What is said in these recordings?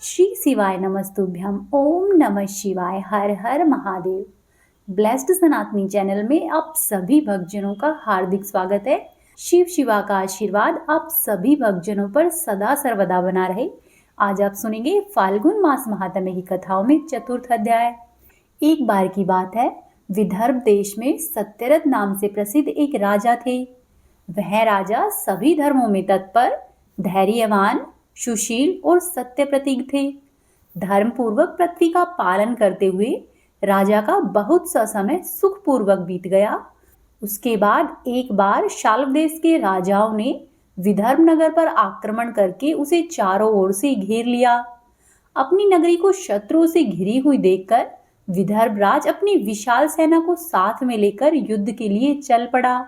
श्री शिवाय नमस्तुभ्यम। ओम नमः शिवाय। हर हर महादेव। ब्लेस्ड सनातनी चैनल में आप सभी भक्तजनों का हार्दिक स्वागत है। शिव शिवा का आशीर्वाद आप सभी भक्तजनों पर सदा सर्वदा बना रहे। आज आप सुनेंगे फाल्गुन मास महात्म्य की कथाओं में चतुर्थ अध्याय। एक बार की बात है, विदर्भ देश में सत्यरथ नाम से प्रसिद्ध एक राजा थे। वह राजा सभी धर्मों में तत्पर, धैर्यवान, सुशील और सत्य प्रतीक थे। धर्म पूर्वक पृथ्वी का पालन करते हुए राजा का बहुत सा समय सुखपूर्वक बीत गया। उसके बाद एक बार शाल्व देश के राजाओं ने विदर्भ नगर पर आक्रमण करके उसे चारों ओर से घेर लिया। अपनी नगरी को शत्रुओं से घिरी हुई देखकर विदर्भ राज अपनी विशाल सेना को साथ में लेकर युद्ध के लिए चल पड़ा।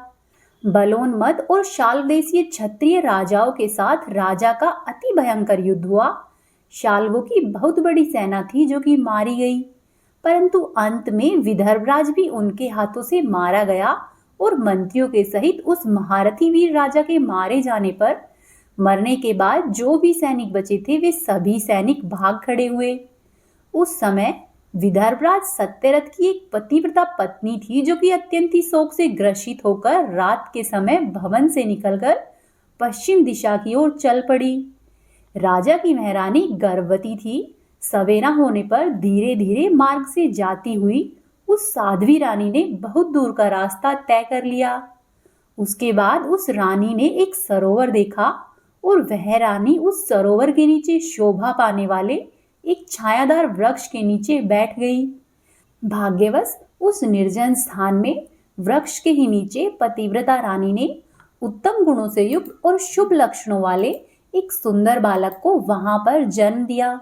बलोन्मत्त और शाल्व देशीय क्षत्रिय राजाओं के साथ राजा का अति भयंकर युद्ध हुआ। शाल्वों की बहुत बड़ी सेना थी जो कि मारी गई, परंतु अंत में विदर्भराज भी उनके हाथों से मारा गया और मंत्रियों के सहित उस महारथी वीर राजा के मारे जाने पर मरने के बाद जो भी सैनिक बचे थे वे सभी सैनिक भाग खड़े हुए। उस समय विदर्भराज सत्यरथ की एक पतिव्रता पत्नी थी जो कि अत्यंत ही शोक से ग्रसित होकर रात के समय भवन से निकलकर पश्चिम दिशा की ओर चल पड़ी। राजा की महारानी गर्भवती थी। सवेरा होने पर धीरे धीरे मार्ग से जाती हुई उस साध्वी रानी ने बहुत दूर का रास्ता तय कर लिया। उसके बाद उस रानी ने एक सरोवर देखा और वह रानी उस सरोवर के नीचे शोभा पाने वाले एक छायादार वृक्ष के नीचे बैठ गई। भाग्यवश उस निर्जन स्थान में वृक्ष के ही नीचे पतिव्रता रानी ने उत्तम गुणों से युक्त और शुभ लक्षणों वाले एक सुंदर बालक को वहां पर जन्म दिया।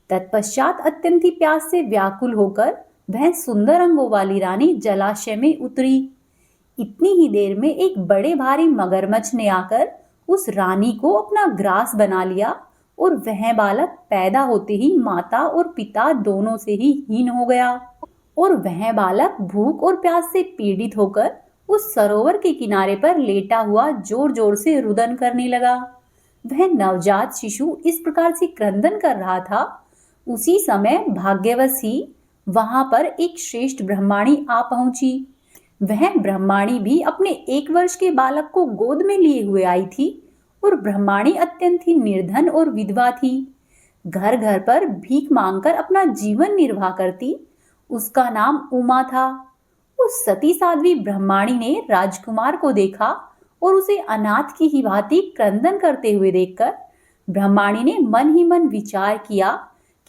तत्पश्चात अत्यंत ही प्यास से व्याकुल होकर वह सुंदर अंगों वाली रानी जलाशय में उतरी। इतनी ही देर में एक बड़े भारी मगरमच्छ ने आकर उस रानी को अपना ग्रास बना लिया और वह बालक पैदा होते ही माता और पिता दोनों से ही हीन हो गया और वह बालक भूख और प्यास से पीड़ित होकर उस सरोवर के किनारे पर लेटा हुआ जोर जोर से रुदन करने लगा। वह नवजात शिशु इस प्रकार से क्रंदन कर रहा था। उसी समय भाग्यवश ही वहां पर एक श्रेष्ठ ब्रह्माणी आ पहुंची। वह ब्रह्माणी भी अपने 1 वर्ष के बालक को गोद में लिए हुए आई थी और ब्रह्माणी अत्यंत ही निर्धन और विधवा थी। घर घर पर भीख मांगकर अपना जीवन निर्वाह करती। उसका नाम उमा था। उस सती साध्वी ब्रह्माणी ने राजकुमार को देखा और उसे अनाथ की ही भांति क्रंदन करते हुए देखकर ब्रह्माणी ने मन ही मन विचार किया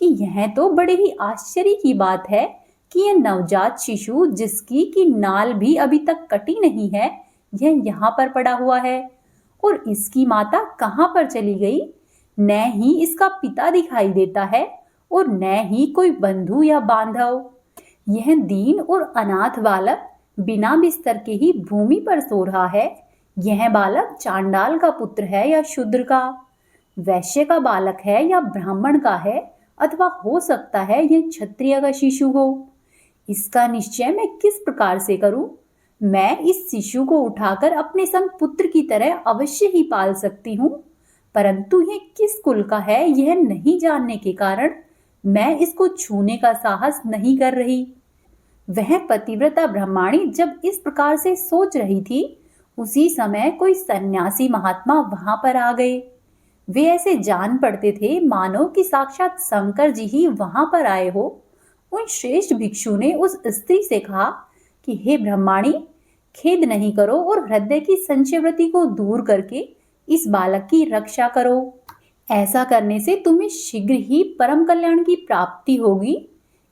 कि यह तो बड़े ही आश्चर्य की बात है कि यह नवजात शिशु जिसकी की नाल भी अभी तक कटी नहीं है, यह यहाँ पर पड़ा हुआ है और इसकी माता कहाँ पर चली गई। न ही इसका पिता दिखाई देता है और न ही कोई बंधु या बांधव। यह दीन और अनाथ बालक बिना बिस्तर के ही भूमि पर सो रहा है। यह बालक चांडाल का पुत्र है या शूद्र का, वैश्य का बालक है या ब्राह्मण का है, अथवा हो सकता है यह क्षत्रिय का शिशु हो। इसका निश्चय मैं किस प्रकार से करूं? मैं इस शिशु को उठाकर अपने संग पुत्र की तरह अवश्य ही पाल सकती हूँ, परंतु यह किस कुल का है यह नहीं जानने के कारण मैं इसको छूने का साहस नहीं कर रही। वह पतिव्रता ब्रह्माणी जब इस प्रकार से सोच रही थी, उसी समय कोई सन्यासी महात्मा वहां पर आ गए। वे ऐसे जान पड़ते थे मानो कि साक्षात शंकर जी ही वहां पर आए हो। उन श्रेष्ठ भिक्षु ने उस स्त्री से कहा कि हे ब्रह्माणी, खेद नहीं करो और हृदय की संशयवृत्ति को दूर करके इस बालक की रक्षा करो। ऐसा करने से तुम्हें शीघ्र ही परम कल्याण की प्राप्ति होगी।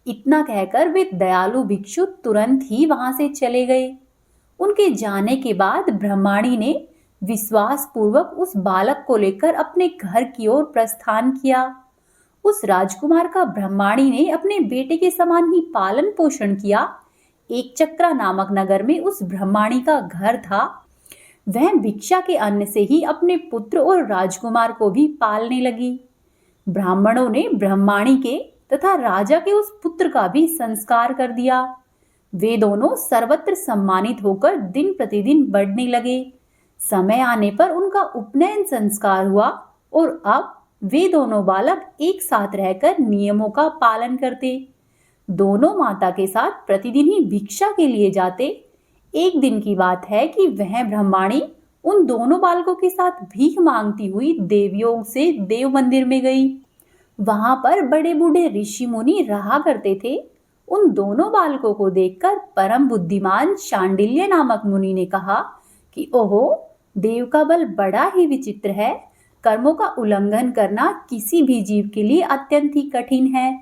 इतना कहकर वे दयालु भिक्षु तुरंत ही वहां से चले गए। उनके जाने के बाद ब्रह्माणी ने विश्वास पूर्वक उस बालक को लेकर अपने घर की ओर प्रस्थान किया। उस राजकुमार का ब्रह्माणी ने अपने बेटे के समान ही पालन पोषण किया। एक चक्रा नामक नगर में उस ब्रह्माणी का घर था। वह भिक्षा के अन्न से ही अपने पुत्र और राजकुमार को भी पालने लगी। ब्राह्मणों ने ब्रह्माणी के तथा राजा के उस पुत्र का भी संस्कार कर दिया। वे दोनों सर्वत्र सम्मानित होकर दिन प्रतिदिन बढ़ने लगे। समय आने पर उनका उपनयन संस्कार हुआ और अब वे दोनों बालक एक साथ रहकर नियमों का पालन करते। दोनों माता के साथ प्रतिदिन ही भिक्षा के लिए जाते। एक दिन की बात है कि वह ब्रह्माणी उन दोनों बालकों के साथ भीख मांगती हुई देवयोग से देव मंदिर में गई। वहां पर बड़े बूढ़े ऋषि मुनि रहा करते थे। उन दोनों बालकों को देखकर परम बुद्धिमान शांडिल्य नामक मुनि ने कहा कि ओहो, देव का बल बड़ा ही विचित्र है। कर्मों का उल्लंघन करना किसी भी जीव के लिए अत्यंत ही कठिन है।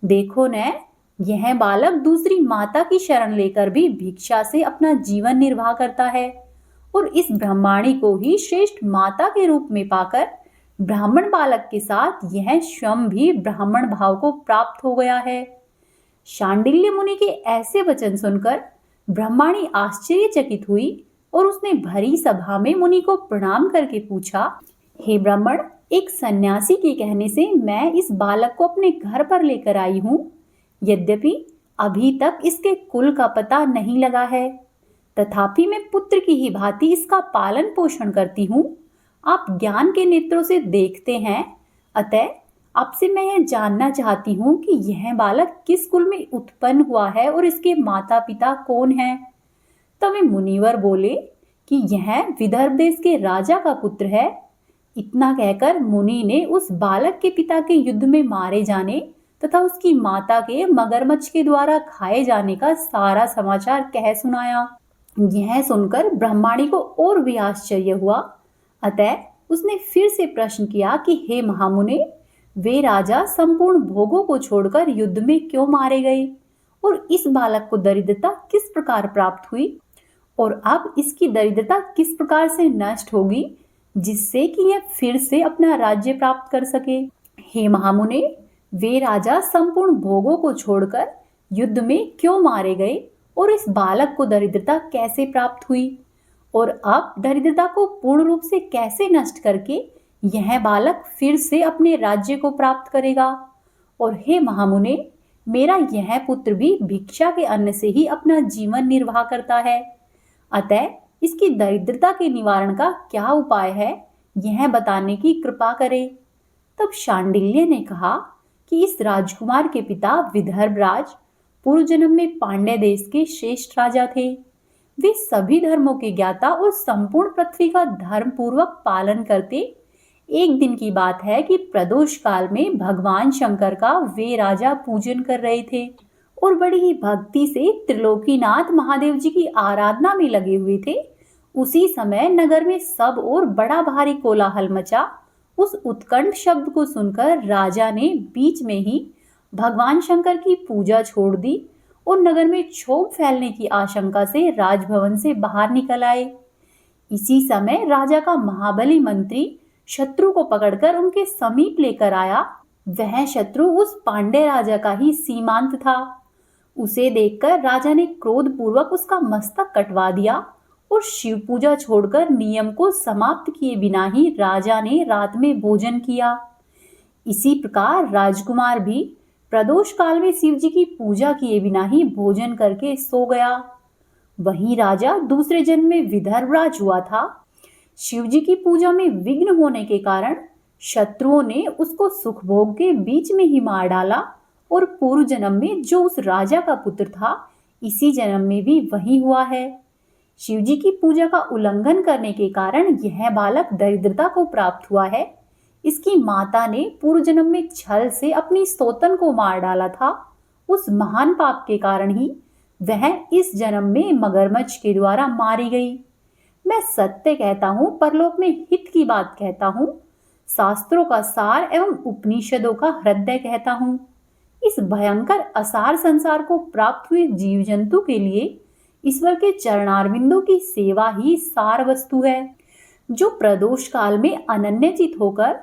देखो न, यह बालक दूसरी माता की शरण लेकर भी भिक्षा से अपना जीवन निर्वाह करता है और इस ब्रह्माणी को ही श्रेष्ठ माता के रूप में पाकर ब्राह्मण बालक के साथ यह स्वयं भी ब्राह्मण भाव को प्राप्त हो गया है। शांडिल्य मुनि के ऐसे वचन सुनकर ब्रह्माणी आश्चर्यचकित हुई और उसने भरी सभा में मुनि को प्रणाम करके पूछा, हे ब्राह्मण, एक सन्यासी के कहने से मैं इस बालक को अपने घर पर लेकर आई हूँ। यद्यपि अभी तक इसके कुल का पता नहीं लगा है, तथापि मैं पुत्र की ही भांति इसका पालन पोषण करती हूँ। आप ज्ञान के नेत्रों से देखते हैं, अतः आपसे मैं यह जानना चाहती हूँ कि यह बालक किस कुल में उत्पन्न हुआ है और इसके माता पिता कौन हैं। तब वे मुनिवर बोले कि यह विदर्भ देश के राजा का पुत्र है। इतना कहकर मुनि ने उस बालक के पिता के युद्ध में मारे जाने तथा उसकी माता के मगरमच्छ के द्वारा खाए जाने का सारा समाचार कह सुनाया। यह सुनकर ब्रह्माणी को और भी आश्चर्य हुआ। अतः उसने फिर से प्रश्न किया कि हे महामुने, वे राजा संपूर्ण भोगों को छोड़कर युद्ध में क्यों मारे गए और इस बालक को दरिद्रता किस प्रकार प्राप्त हुई और अब इसकी दरिद्रता किस प्रकार से नष्ट होगी जिससे कि यह फिर से अपना राज्य प्राप्त कर सके। हे महामुने, वे राजा संपूर्ण भोगों को छोड़कर युद्ध में क्यों मारे गए और इस बालक को दरिद्रता कैसे प्राप्त हुई और अब दरिद्रता को पूर्ण रूप से कैसे नष्ट करके यह बालक फिर से अपने राज्य को प्राप्त करेगा। और हे महामुने, मेरा यह पुत्र भी भिक्षा के अन्न से ही अपना जीवन निर्वाह करता है, अतः इसकी दरिद्रता के निवारण का क्या उपाय है, यह बताने की कृपा करे। तब शांडिल्य ने कहा कि इस राजकुमार के पिता विदर्भराज पूर्व जन्म में पांड्य देश के श्रेष्ठ राजा थे। वे सभी धर्मों के ज्ञाता और संपूर्ण पृथ्वी का धर्म पूर्वक पालन करते। एक दिन की बात है कि प्रदोष काल में भगवान शंकर का वे राजा पूजन कर रहे थे और बड़ी ही भक्ति से त्रिलोकीनाथ महादेव जी की आराधना में लगे हुए थे। उसी समय नगर में सब और बड़ा भारी कोलाहल मचा। उस उत्कंठ शब्द को सुनकर राजा ने बीच में ही भगवान शंकर की पूजा छोड़ दी और नगर में क्षोभ फैलने की आशंका से राजभवन से बाहर निकल आए। इसी समय राजा का महाबली मंत्री शत्रु को पकड़कर उनके समीप लेकर आया। वह शत्रु उस पांडे राजा का ही सीमांत था। उसे देखकर राजा ने क्रोध पूर्वक उसका मस्तक कटवा दिया और शिव पूजा छोड़कर नियम को समाप्त किए बिना ही राजा ने रात में भोजन किया। इसी प्रकार राजकुमार भी प्रदोष काल में शिव जी की पूजा किए बिना ही भोजन करके सो गया। वहीं राजा दूसरे जन्म में विदर्भराज हुआ था। शिव जी की पूजा में विघ्न होने के कारण शत्रुओं ने उसको सुख भोग के बीच में ही मार डाला और पूर्व जन्म में जो उस राजा का पुत्र था, इसी जन्म में भी वही हुआ है। शिव जी की पूजा का उल्लंघन करने के कारण यह बालक दरिद्रता को प्राप्त हुआ है। इसकी माता ने पूर्व जन्म में छल से अपनी सौतन को मार डाला था। उस महान पाप के कारण ही वह इस जन्म में मगरमच्छ के द्वारा मारी गई। मैं सत्य कहता हूँ, परलोक में हित की बात कहता हूँ, शास्त्रों का सार एवं उपनिषदों का हृदय कहता हूँ। इस भयंकर असार संसार को प्राप्त हुए जीव जंतु के लिए ईश्वर के चरणारविंदों की सेवा ही सार वस्तु है। जो प्रदोष काल में अनन्यचित होकर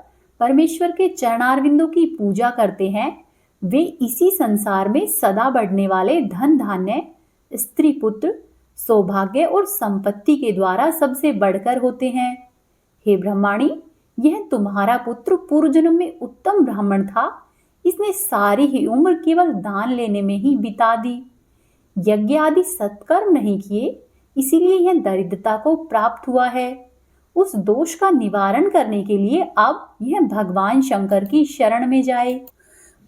परमेश्वर के चरणारविंदों की पूजा करते हैं, वे इसी संसार में सदा बढ़ने वाले धन धान्य, स्त्री पुत्र, सौभाग्य और संपत्ति के द्वारा सबसे बढ़कर होते हैं। हे ब्रह्माणी, यह तुम्हारा पुत्र पूर्व जन्म में उत्तम ब्राह्मण था। इसने सारी ही उम्र केवल दान लेने में ही बिता दी, यज्ञ आदि सत्कर्म नहीं किए, इसीलिए यह दरिद्रता को प्राप्त हुआ है। उस दोष का निवारण करने के लिए अब यह भगवान शंकर की शरण में जाए।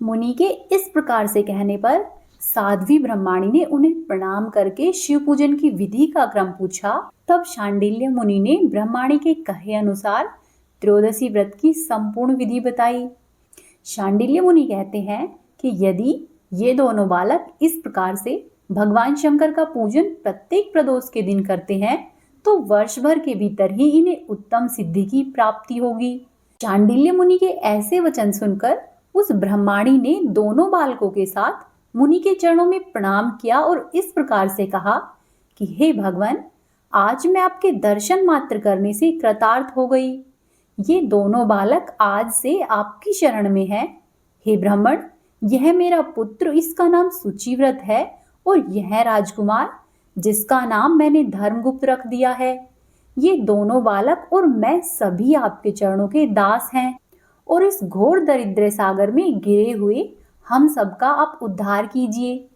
मुनि के इस प्रकार से कहने पर साध्वी ब्रह्माणी ने उन्हें प्रणाम करके शिव पूजन की विधि का क्रम पूछा। तब शांडिल्य मुनि ने ब्रह्माणी के कहे अनुसार त्रयोदशी व्रत की संपूर्ण विधि बताई। शांडिल्य मुनि कहते हैं कि यदि ये दोनों बालक इस प्रकार से भगवान शंकर का पूजन प्रत्येक प्रदोष के दिन करते हैं तो वर्ष भर के भीतर ही इन्हें उत्तम सिद्धि की प्राप्ति होगी। शांडिल्य मुनि के ऐसे वचन सुनकर उस ब्रह्माणी ने दोनों बालकों के साथ मुनि के चरणों में प्रणाम किया और इस प्रकार से कहा कि हे भगवान, आज मैं आपके दर्शन मात्र करने से कृतार्थ हो गई। ये दोनों बालक आज से आपकी शरण में है। हे ब्राह्मण, यह मेरा पुत्र, इसका नाम सुचिव्रत है, और यह राजकुमार जिसका नाम मैंने धर्मगुप्त रख दिया है। ये दोनों बालक और मैं सभी आपके चरणों के दास हैं, और इस घोर दरिद्र सागर में गिरे हुए हम सबका आप उद्धार कीजिए।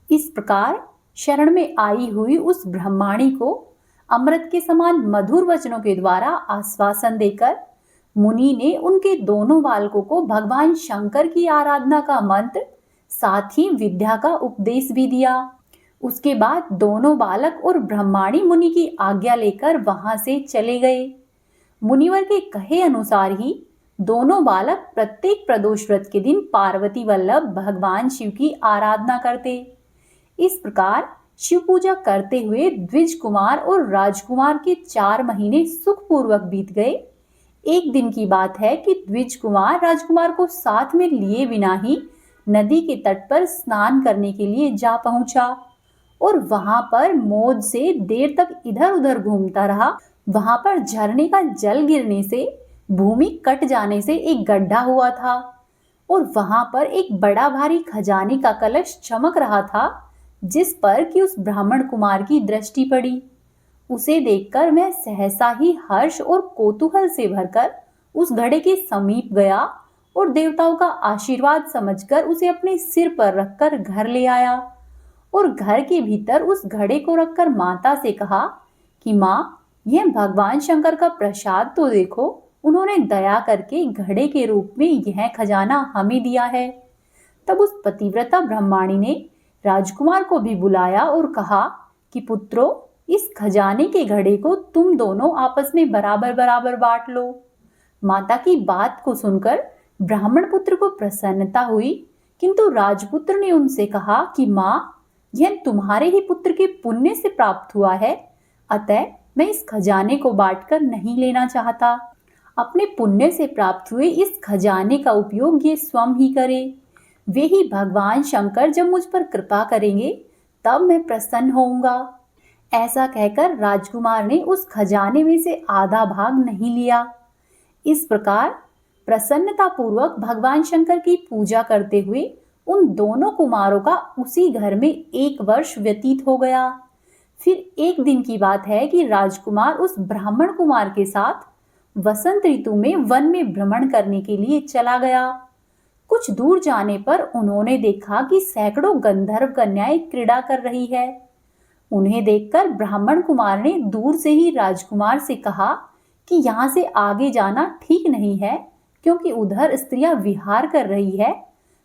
इस प्रकार शरण में आई हुई उस ब्रह्माणी को अमृत के समान मधुर वचनों के द्वारा आश्वासन देकर मुनि ने उनके दोनों बालकों को भगवान शंकर की आराधना का मंत्र साथ ही विद्या का उपदेश भी दिया। उसके बाद दोनों बालक और ब्रह्माणी मुनि की आज्ञा लेकर वहां से चले गए। मुनिवर के कहे अनुसार ही दोनों बालक प्रत्येक प्रदोष व्रत के दिन पार्वती वल्लभ भगवान शिव की आराधना करते। इस प्रकार शिव पूजा करते हुए द्विज कुमार और राजकुमार के 4 महीने सुखपूर्वक बीत गए। एक दिन की बात है कि द्विज कुमार राजकुमार को साथ में लिए बिना ही नदी के तट पर स्नान करने के लिए जा पहुंचा और वहां पर मौज से देर तक इधर उधर घूमता रहा। वहां पर झरने का जल गिरने से भूमि कट जाने से एक गड्ढा हुआ था और वहां पर एक बड़ा भारी खजाने का कलश चमक रहा था, जिस पर कि उस ब्राह्मण कुमार की दृष्टि पड़ी। उसे देखकर मैं सहसा ही हर्ष और कौतूहल से भरकर उस घड़े के समीप गया और देवताओं का आशीर्वाद समझकर उसे अपने सिर पर रखकर घर ले आया और घर के भीतर उस घड़े को रखकर माता से कहा कि माँ, यह भगवान शंकर का प्रसाद तो देखो, उन्होंने दया करके घड़े के रूप में यह खजाना हमें दिया है। तब उस पतिव्रता ब्रह्माणी ने राजकुमार को भी बुलाया और कहा कि पुत्रों, इस खजाने के घड़े को तुम दोनों आपस में बराबर बराबर बांट लो। माता की बात को सुनकर ब्राह्मण पुत्र को प्रसन्नता हुई, किंतु राजपुत्र ने उनसे कहा कि माँ, यह तुम्हारे ही पुत्र के पुण्य से प्राप्त हुआ है, अतः मैं इस खजाने को बांटकर नहीं लेना चाहता। अपने पुण्य से प्राप्त हुए इस खजाने का उपयोग ये स्वयं ही करे। वे ही भगवान शंकर जब मुझ पर कृपा करेंगे तब मैं प्रसन्न होऊंगा। ऐसा कहकर राजकुमार ने उस खजाने में से आधा भाग नहीं लिया। इस प्रकार प्रसन्नता पूर्वक भगवान शंकर की पूजा करते हुए उन दोनों कुमारों का उसी घर में 1 वर्ष व्यतीत हो गया। फिर एक दिन की बात है कि राजकुमार उस ब्राह्मण कुमार के साथ वसंत ऋतु में वन में भ्रमण करने के लिए चला गया। कुछ दूर जाने पर उन्होंने देखा कि सैकड़ों गंधर्व कन्याएं क्रीड़ा कर रही है। उन्हें देखकर ब्राह्मण कुमार ने दूर से ही राजकुमार से कहा कि यहाँ से आगे जाना ठीक नहीं है, क्योंकि उधर स्त्रियां विहार कर रही है।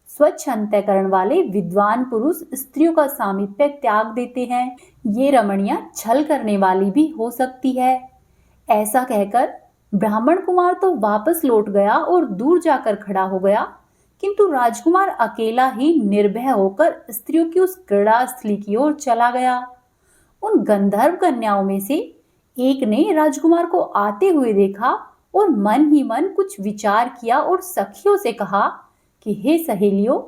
स्वच्छ अंतःकरण वाले विद्वान पुरुष स्त्रियों का सामीप्य त्याग देते हैं। ये रमणियां छल करने वाली भी हो सकती है। ऐसा कहकर ब्राह्मण कुमार तो वापस लौट गया और दूर जाकर खड़ा हो गया, किंतु राजकुमार अकेला ही निर्भय होकर स्त्रियों की उस क्रीड़ा स्थली की ओर चला गया। उन गंधर्व कन्याओं में से एक ने राजकुमार को आते हुए देखा और मन ही मन कुछ विचार किया और सखियों से कहा कि हे सहेलियों,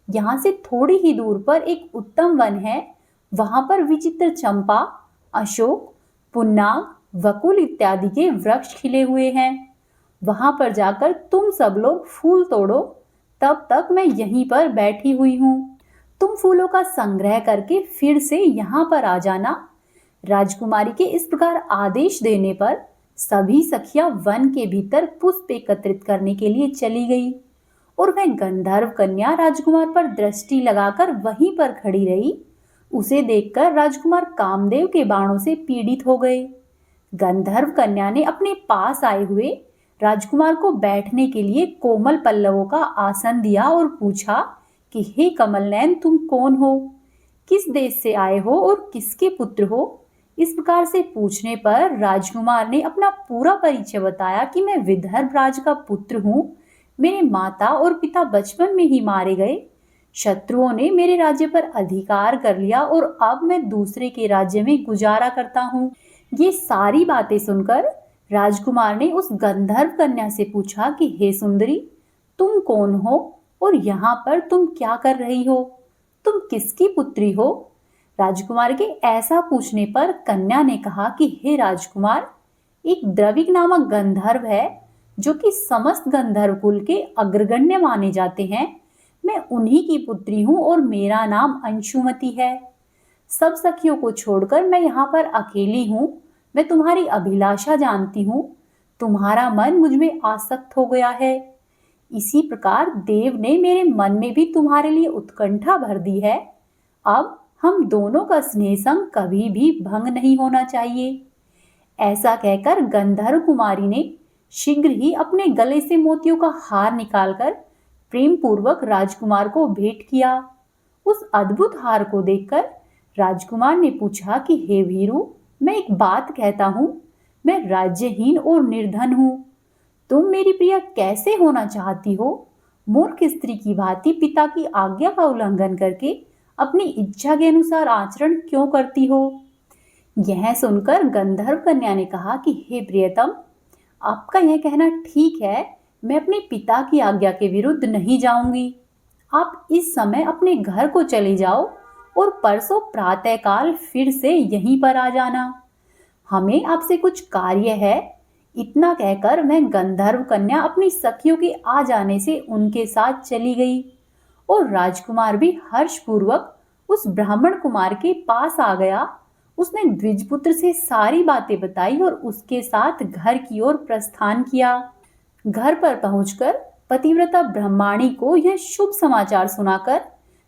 यहाँ से थोड़ी ही दूर पर एक उत्तम वन है। वहां पर विचित्र चंपा, अशोक, पुन्नाग, वकुल इत्यादि के वृक्ष खिले हुए हैं। वहां पर जाकर तुम सब लोग फूल तोड़ो, तब तक मैं यहीं पर बैठी हुई हूँ। तुम फूलों का संग्रह करके फिर से यहाँ पर आ जाना। राजकुमारी के इस प्रकार आदेश देने पर सभी सखियां वन के भीतर पुष्प एकत्रित करने के लिए चली गई और वह गंधर्व कन्या राजकुमार पर दृष्टि लगाकर वहीं पर खड़ी रही। उसे देखकर राजकुमार कामदेव के बाणों से पीड़ित हो गए। गंधर्व कन्या ने अपने पास आए हुए राजकुमार को बैठने के लिए कोमल पल्लवों का आसन दिया और पूछा कि हे कमलनयन, तुम कौन हो, किस देश से आए हो और किसके पुत्र हो। इस प्रकार से पूछने पर राजकुमार ने अपना पूरा परिचय बताया कि मैं विदर्भ राज का पुत्र हूँ। मेरे माता और पिता बचपन में ही मारे गए। शत्रुओं ने मेरे राज्य पर अधिकार कर लिया और अब मैं दूसरे के राज्य में गुजारा करता हूँ। ये सारी बातें सुनकर राजकुमार ने उस गंधर्व कन्या से पूछा कि हे सुंदरी, तुम कौन हो और यहाँ पर तुम क्या कर रही हो, तुम किसकी पुत्री हो। राजकुमार के ऐसा पूछने पर कन्या ने कहा कि हे राजकुमार, एक द्रविक नामक गंधर्व है जो कि समस्त गंधर्व कुल के अग्रगण्य माने जाते हैं। मैं उन्हीं की पुत्री हूँ और मेरा नाम अंशुमति है। सब सखियों को छोड़कर मैं यहाँ पर अकेली हूँ। मैं तुम्हारी अभिलाषा जानती हूँ, तुम्हारा मन मुझ में आसक्त हो गया है। इसी प्रकार देव ने मेरे मन में भी तुम्हारे लिए उत्कंठा भर दी है। अब हम दोनों का स्नेह संग कभी भी भंग नहीं होना चाहिए। ऐसा कहकर गंधर्व कुमारी ने शीघ्र ही अपने गले से मोतियों का हार निकालकर प्रेम पूर्वक राजकुमार को भेंट किया। उस अद्भुत हार को देखकर राजकुमार ने पूछा कि हे वीरू, मैं एक बात कहता हूँ, मैं राज्यहीन और निर्धन हूँ। तुम मेरी प्रिया कैसे होना चाहती हो? मूर्ख स्त्री की भांति पिता की आज्ञा का उल्लंघन करके अपनी इच्छा के अनुसार आचरण क्यों करती हो? यह सुनकर गंधर्व कन्या ने कहा कि हे प्रियतम, आपका यह कहना ठीक है, मैं अपने पिता की आज्ञा के विरुद्ध नहीं जाऊंगी। आप इस समय अपने घर को चले जाओ और परसों प्रातःकाल फिर से यहीं पर आ जाना। हमें आपसे कुछ कार्य है। इतना कहकर वह गंधर्व कन्या अपनी सखियों के आ जाने से उनके साथ चली गई और राजकुमार भी हर्षपूर्वक उस ब्राह्मण कुमार के पास आ गया। उसने द्विजपुत्र से सारी बातें बताई और उसके साथ घर की ओर प्रस्थान किया। घर पर पहुंचकर पतिव्रता ब्रह्माणी को यह शुभ समाचार सुनाकर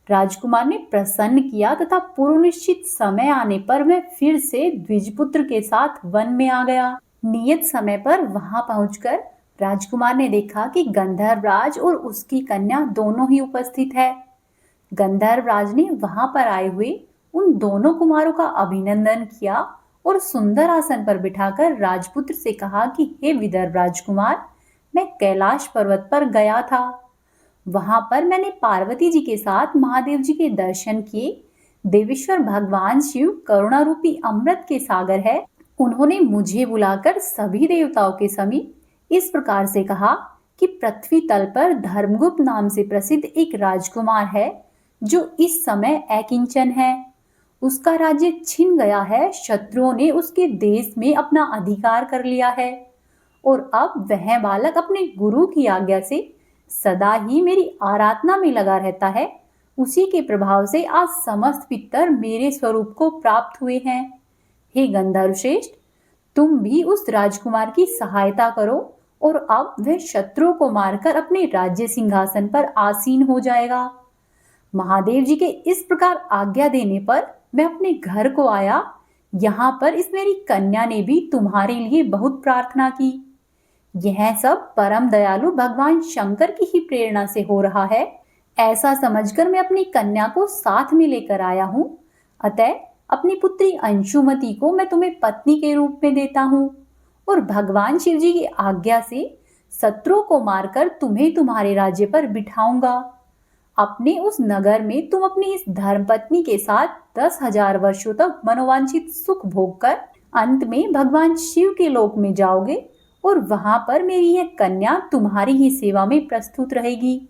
राजकुमार ने प्रसन्न किया तथा पूर्व निश्चित समय आने पर वह फिर से द्विजपुत्र के साथ वन में आ गया। नियत समय पर वहां पहुंचकर राजकुमार ने देखा कि गंधर्वराज और उसकी कन्या दोनों ही उपस्थित है। गंधर्वराज ने वहां पर आए हुए उन दोनों कुमारों का अभिनंदन किया और सुंदर आसन पर बिठाकर राजपुत्र से कहा कि हे विदर्भ राजकुमार, मैं कैलाश पर्वत पर गया था। वहां पर मैंने पार्वती जी के साथ महादेव जी के दर्शन किए। देवेश्वर भगवान शिव करुणा रूपी अमृत के सागर है। उन्होंने मुझे बुलाकर सभी देवताओं के समीप इस प्रकार से कहा कि पृथ्वी तल पर धर्मगुप्त नाम से प्रसिद्ध एक राजकुमार है जो इस समय अकिंचन है। उसका राज्य छिन गया है। शत्रुओं ने उसके देश में अपना अधिकार कर लिया है और अब वह बालक अपने गुरु की आज्ञा से सदा ही मेरी आराधना में लगा रहता है। उसी के प्रभाव से आज समस्त पितर मेरे स्वरूप को प्राप्त हुए हैं। हे गंधर्व श्रेष्ठ, तुम भी उस राजकुमार की सहायता करो और अब वह शत्रुओं को मारकर अपने राज्य सिंहासन पर आसीन हो जाएगा। महादेव जी के इस प्रकार आज्ञा देने पर मैं अपने घर को आया। यहाँ पर इस मेरी कन्या ने भी तुम्हारे लिए बहुत प्रार्थना की। यह सब परम दयालु भगवान शंकर की ही प्रेरणा से हो रहा है। ऐसा समझकर मैं अपनी कन्या को साथ में लेकर आया हूँ। अतः अपनी पुत्री अंशुमति को मैं तुम्हें पत्नी के रूप में देता हूँ और भगवान शिव जी की आज्ञा से शत्रुओं को मारकर तुम्हें तुम्हारे राज्य पर बिठाऊंगा। अपने उस नगर में तुम अपनी इस धर्मपत्नी के साथ 10,000 वर्षों तक मनोवांछित सुख भोग कर अंत में भगवान शिव के लोक में जाओगे और वहां पर मेरी यह कन्या तुम्हारी ही सेवा में प्रस्तुत रहेगी।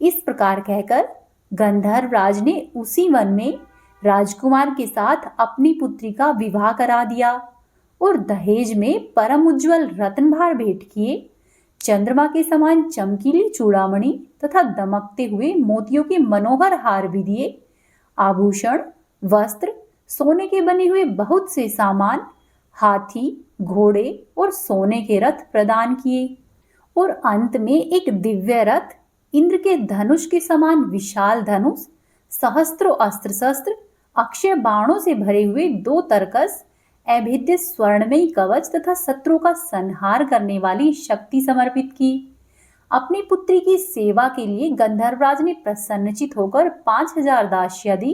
इस प्रकार कहकर गंधर्वराज ने उसी वन में राजकुमार के साथ अपनी पुत्री का विवाह करा दिया और दहेज में परम उज्ज्वल रत्नभार भेंट किए। चंद्रमा के समान चमकीली चूड़ामणि तथा दमकते हुए मोतियों के मनोहर हार भी दिए। आभूषण, वस्त्र, सोने के बने हुए बहुत से सामान, हाथी, घोड़े और सोने के रथ प्रदान किए और अंत में एक दिव्य रथ, इंद्र के धनुष के समान विशाल धनुष, सहस्त्रों अस्त्र शस्त्र, अक्षय बाणों से भरे हुए 2 तरकस, अभेद्य स्वर्णमयी कवच तथा शत्रु का संहार करने वाली शक्ति समर्पित की। अपनी पुत्री की सेवा के लिए गंधर्वराज ने प्रसन्नचित होकर 5000 दासियां दी।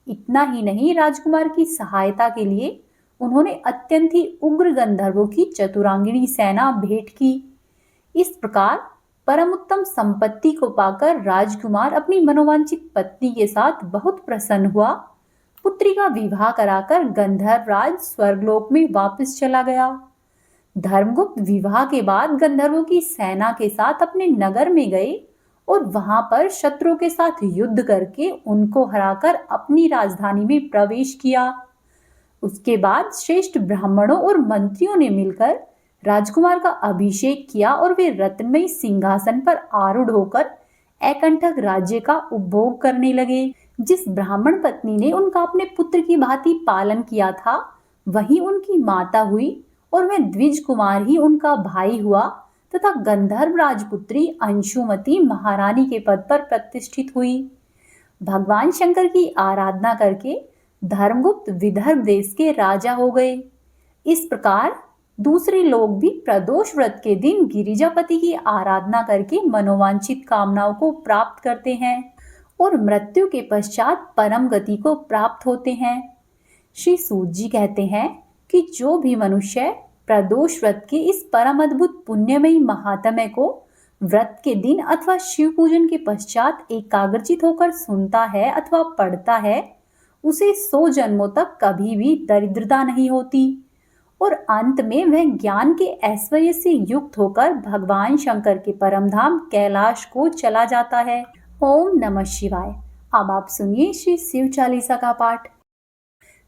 इतना ही नहीं, राजकुमार की सहायता के लिए उन्होंने अत्यंत ही उग्र गंधर्वों की चतुरांगिणी सेना भेंट की। इस प्रकार परम उत्तम संपत्ति को पाकर राजकुमार अपनी मनोवांछित पत्नी के साथ बहुत प्रसन्न हुआ। पुत्री का विवाह कराकर गंधर्वराज स्वर्गलोक में वापस चला गया। धर्मगुप्त विवाह के बाद गंधर्वों की सेना के साथ अपने नगर में गए और वहां पर शत्रुओं के साथ युद्ध करके उनको हराकर अपनी राजधानी में प्रवेश किया। उसके बाद श्रेष्ठ ब्राह्मणों और मंत्रियों ने मिलकर राजकुमार का अभिषेक किया और वे रत्नमयी सिंहासन पर आरूढ़ होकर एकंठक राज्य का उपभोग करने लगे। जिस ब्राह्मण पत्नी ने उनका अपने पुत्र की भांति पालन किया था, वही उनकी माता हुई और वह द्विज कुमार ही उनका भाई हुआ तथा गंधर्व राजपुत्री अंशुमती महारानी के पद पर प्रतिष्ठित हुई। भगवान शंकर की आराधना करके धर्मगुप्त विदर्भ देश के राजा हो गए। इस प्रकार दूसरे लोग भी प्रदोष व्रत के दिन गिरिजापति की आराधना करके मनोवांछित कामनाओं को प्राप्त करते हैं और मृत्यु के पश्चात परम गति को प्राप्त होते हैं। श्री सूत जी कहते हैं कि जो भी मनुष्य प्रदोष व्रत के इस परम अद्भुत पुण्यमयी महात्म्य को व्रत के दिन अथवा शिव पूजन के पश्चात एकाग्रचित होकर सुनता है अथवा पढ़ता है, उसे 100 जन्मों तक कभी भी दरिद्रता नहीं होती और अंत में वह ज्ञान के ऐश्वर्य से युक्त होकर भगवान शंकर के परम धाम कैलाश को चला जाता है। ओम नमः शिवाय। अब आप सुनिए श्री शिव चालीसा का पाठ।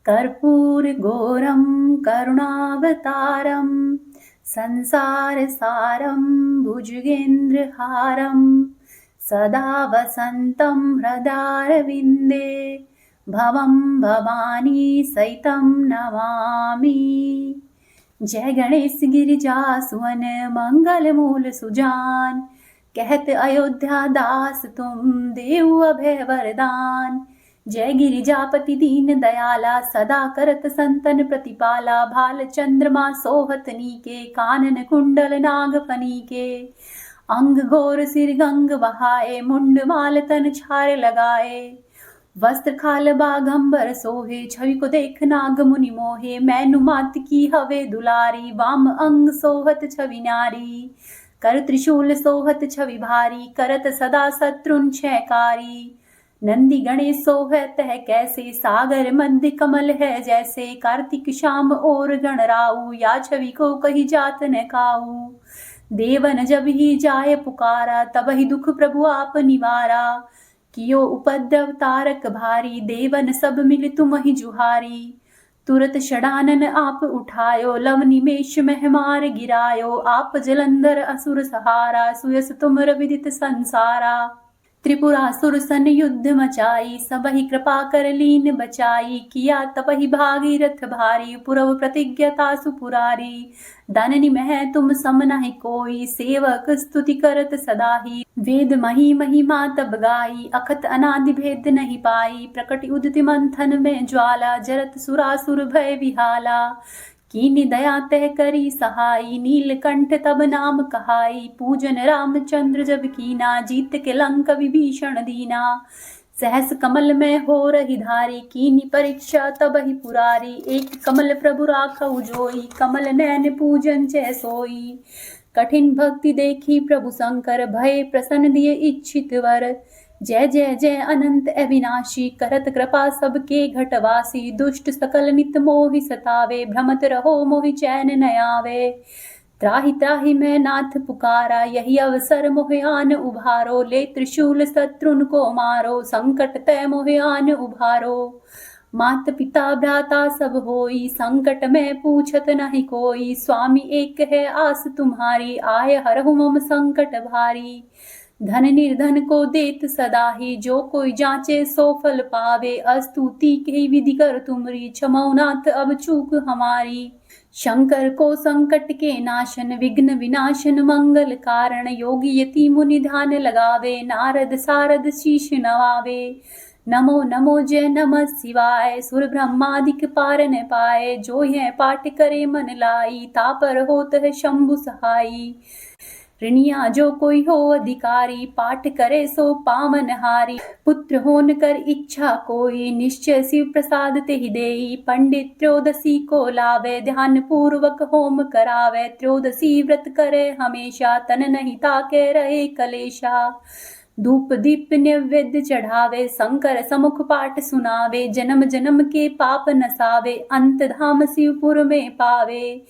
कर्पूर गौरम करुणावतारम संसार सारम भुजगेंद्र हारम सदा वसंतम हृदयारविंदे भवम भवानी सहितं नमामि। जय गणेश गिरिजा सुवन मंगल मूल सुजान, कहत अयोध्या दास तुम देव अभय वरदान। जय गिरिजापति दीन दयाला सदा करत संतन प्रतिपाला, भाल चंद्रमा सोहत नीके कानन कुंडल नाग फनीके। अंग घोर सिर गंग बहाए मुंड माल तन छार लगाए, वस्त्र खाल बाघंबर सोहे छवि को देख नाग मुनि मोहे। मैनु मात की हवे दुलारी वाम अंग सोहत छवि नारी, कर त्रिशूल सोहत छवि भारी करत सदा शत्रुन क्षयकारी। नंदी गणेश सोहत है कैसे सागर मध्य कमल है जैसे, कार्तिक शाम और गणराऊ या छवि को कही जात न काऊ। देवन जब ही जाय पुकारा तब ही दुख प्रभु आप निवारा, कियो उपद्रव तारक भारी देवन सब मिल तुम ही जुहारी। तुरत षडानन आप उठायो लव निमेष मह मार गिरायो, आप जलंधर असुर सहारा सुयस तुमर विदित संसारा। त्रिपुरासुर सन युद्ध मचाई सबहि कृपा कर लीन बचाई, किया तपहि भागीरथ भारी पुरव प्रतिज्ञता सुपुरारी। दाननि मह तुम सम नहि कोई सेवक स्तुति करत सदाही, वेद मही महिमा तब गाई अखत अनादि भेद नहीं पाई। प्रकट उदित मंथन में ज्वाला जरत सुरासुर भय विहाला, कीनि दया तह करी सहाई नीलकंठ तब नाम कहाई। पूजन रामचंद्र जब कीना जीत के लंक विभीषण दीना, सहस कमल में हो रही धारी कीनि परीक्षा तब ही पुरारी। एक कमल प्रभु राखउ जोई कमल नैन पूजन जय सोई। कठिन भक्ति देखी प्रभु शंकर भय प्रसन्न दिए इच्छित वर। जय जय जय अनंत अविनाशी करत कृपा सबके घटवासी। दुष्ट सकल नित मोहि सतावे भ्रमत रहो मोहि चैन न आवे। त्राहि त्राहि मैं नाथ पुकारा यही अवसर मोहि आन उभारो। ले त्रिशूल शत्रुन को मारो संकट तय मोहि आन उभारो। मात पिता भ्राता सब होई संकट में पूछत नहीं कोई। स्वामी एक है आस तुम्हारी आय हरहु मम संकट भारी। धन निर्धन को देत सदा ही जो कोई जांचे सो फल पावे। अस्तुति के विधि कर तुमरी क्षमौ नाथ अब चूक हमारी। शंकर को संकट के नाशन, विघ्न विनाशन, मंगल कारण, योगी यति मुनि ध्यान लगावे, नारद सारद शीश नवावे। नमो नमो जय नमः शिवाय, सुर ब्रह्मादिक पार न पाए, जो है पाठ करे मन लाई, तापर होत है शंभु सहाई। ऋणिया जो कोई हो अधिकारी, पाठ करे सो पावन हारी। पुत्र होन कर इच्छा कोई, निश्चय शिव प्रसाद तेहि देई। पंडित त्रयोदशी को लावे, ध्यान पूर्वक होम करावे। त्रयोदशी व्रत करे हमेशा, तन नहीं ताके रहे कलेशा। धूप दीप नैवेद्य चढ़ावे, शंकर समुख पाठ सुनावे। जन्म जन्म के पाप नसावे, अंत धाम शिवपुर में पावे।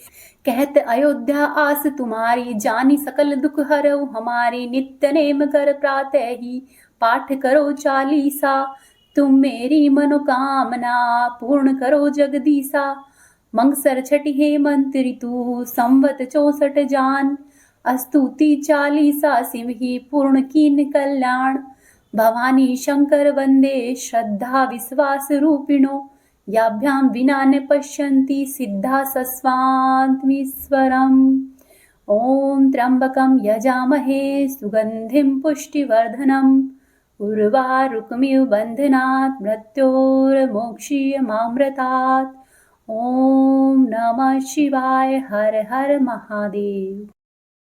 कहत अयोध्या आस तुम्हारी, जानी सकल दुख हरऊ हमारी। नित्य नेम कर प्रातः ही, पाठ करो चालीसा। तुम मेरी मनोकामना, पूर्ण करो जगदीसा। मंगसर छठी हेमंत ऋतु, संवत 64 जान। स्तुति चालीसा शिव ही, पूर्ण कीन कल्याण। भवानी शंकर वंदे, श्रद्धा विश्वास रूपिणो। याभ्यां विना न पश्यन्ति, सिद्धा सस्वान्मीश्वरम्। ॐ त्र्यम्बकं यजामहे, सुगन्धिं पुष्टिवर्धनम्। उर्वारुकमिव बन्धनात्, मृत्योर्मोक्षीयमामृतात्। ॐ नमः शिवाय, हर हर महादेव।